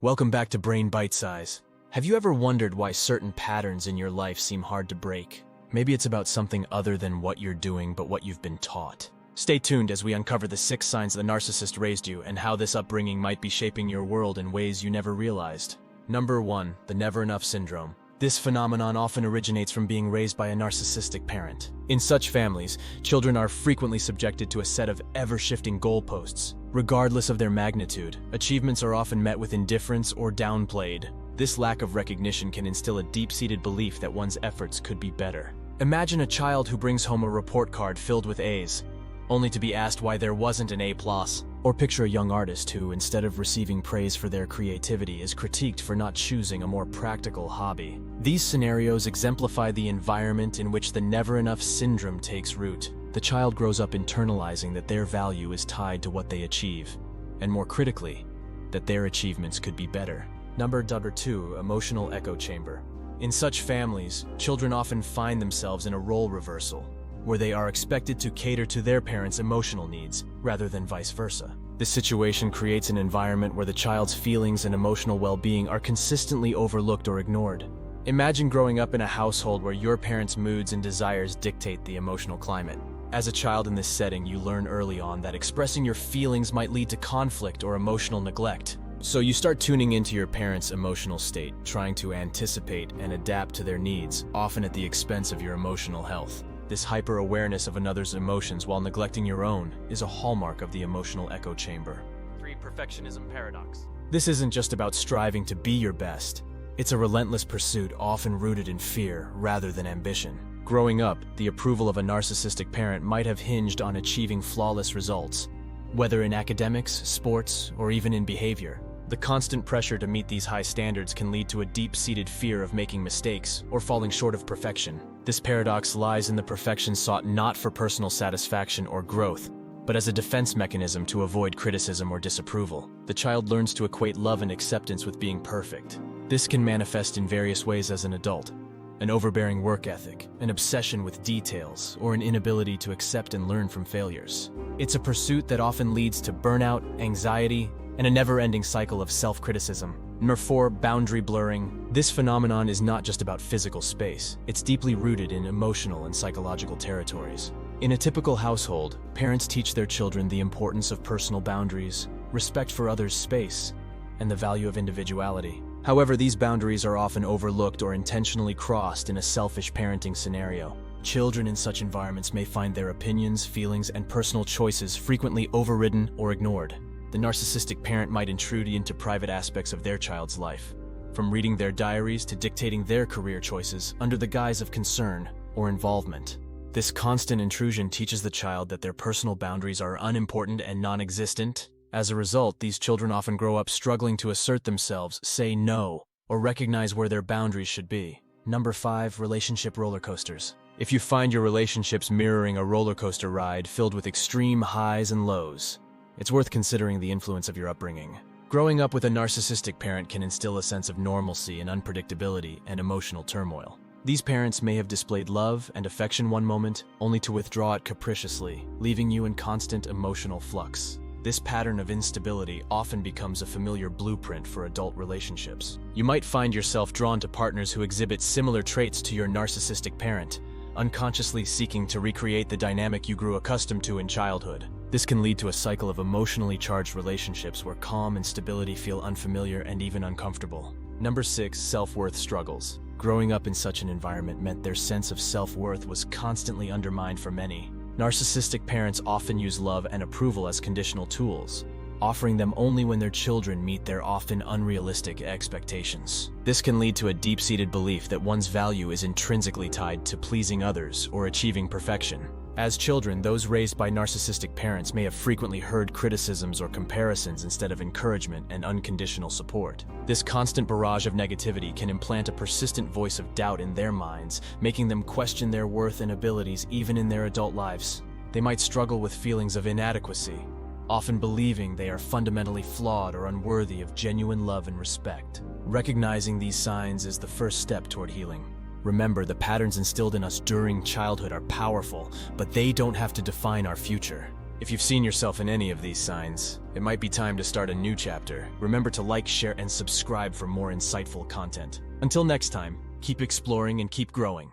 Welcome back to Brain Bitesize. Have you ever wondered why certain patterns in your life seem hard to break? Maybe it's about something other than what you're doing, but what you've been taught. Stay tuned as we uncover the 6 signs the narcissist raised you and how this upbringing might be shaping your world in ways you never realized. Number 1. The never enough syndrome. This phenomenon often originates from being raised by a narcissistic parent. In such families, children are frequently subjected to a set of ever-shifting goalposts. Regardless of their magnitude, achievements are often met with indifference or downplayed. This lack of recognition can instill a deep-seated belief that one's efforts could be better. Imagine a child who brings home a report card filled with A's, only to be asked why there wasn't an A+. Or picture a young artist who, instead of receiving praise for their creativity, is critiqued for not choosing a more practical hobby. These scenarios exemplify the environment in which the never-enough syndrome takes root. The child grows up internalizing that their value is tied to what they achieve, and more critically, that their achievements could be better. Number 2. Emotional echo chamber. In such families, children often find themselves in a role reversal, where they are expected to cater to their parents' emotional needs, rather than vice versa. This situation creates an environment where the child's feelings and emotional well-being are consistently overlooked or ignored. Imagine growing up in a household where your parents' moods and desires dictate the emotional climate. As a child in this setting, you learn early on that expressing your feelings might lead to conflict or emotional neglect. So you start tuning into your parents' emotional state, trying to anticipate and adapt to their needs, often at the expense of your emotional health. This hyper-awareness of another's emotions while neglecting your own is a hallmark of the emotional echo chamber. 3. Perfectionism paradox. This isn't just about striving to be your best. It's a relentless pursuit often rooted in fear rather than ambition. Growing up, the approval of a narcissistic parent might have hinged on achieving flawless results, whether in academics, sports, or even in behavior. The constant pressure to meet these high standards can lead to a deep-seated fear of making mistakes or falling short of perfection. This paradox lies in the perfection sought not for personal satisfaction or growth, but as a defense mechanism to avoid criticism or disapproval. The child learns to equate love and acceptance with being perfect. This can manifest in various ways as an adult: an overbearing work ethic, an obsession with details, or an inability to accept and learn from failures. It's a pursuit that often leads to burnout, anxiety, and a never-ending cycle of self-criticism. Number 4. Boundary blurring. This phenomenon is not just about physical space. It's deeply rooted in emotional and psychological territories. In a typical household, parents teach their children the importance of personal boundaries, respect for others' space, and the value of individuality. However, these boundaries are often overlooked or intentionally crossed in a selfish parenting scenario. Children in such environments may find their opinions, feelings, and personal choices frequently overridden or ignored. The narcissistic parent might intrude into private aspects of their child's life, from reading their diaries to dictating their career choices under the guise of concern or involvement. This constant intrusion teaches the child that their personal boundaries are unimportant and non-existent. As a result, these children often grow up struggling to assert themselves, say no, or recognize where their boundaries should be. Number 5. Relationship roller coasters. If you find your relationships mirroring a roller coaster ride filled with extreme highs and lows, it's worth considering the influence of your upbringing. Growing up with a narcissistic parent can instill a sense of normalcy and unpredictability and emotional turmoil. These parents may have displayed love and affection one moment, only to withdraw it capriciously, leaving you in constant emotional flux. This pattern of instability often becomes a familiar blueprint for adult relationships. You might find yourself drawn to partners who exhibit similar traits to your narcissistic parent, unconsciously seeking to recreate the dynamic you grew accustomed to in childhood. This can lead to a cycle of emotionally charged relationships where calm and stability feel unfamiliar and even uncomfortable. Number 6. Self-worth struggles. Growing up in such an environment meant their sense of self-worth was constantly undermined for many. Narcissistic parents often use love and approval as conditional tools, offering them only when their children meet their often unrealistic expectations. This can lead to a deep-seated belief that one's value is intrinsically tied to pleasing others or achieving perfection. As children, those raised by narcissistic parents may have frequently heard criticisms or comparisons instead of encouragement and unconditional support. This constant barrage of negativity can implant a persistent voice of doubt in their minds, making them question their worth and abilities even in their adult lives. They might struggle with feelings of inadequacy, often believing they are fundamentally flawed or unworthy of genuine love and respect. Recognizing these signs is the first step toward healing. Remember, the patterns instilled in us during childhood are powerful, but they don't have to define our future. If you've seen yourself in any of these signs, it might be time to start a new chapter. Remember to like, share, and subscribe for more insightful content. Until next time, keep exploring and keep growing.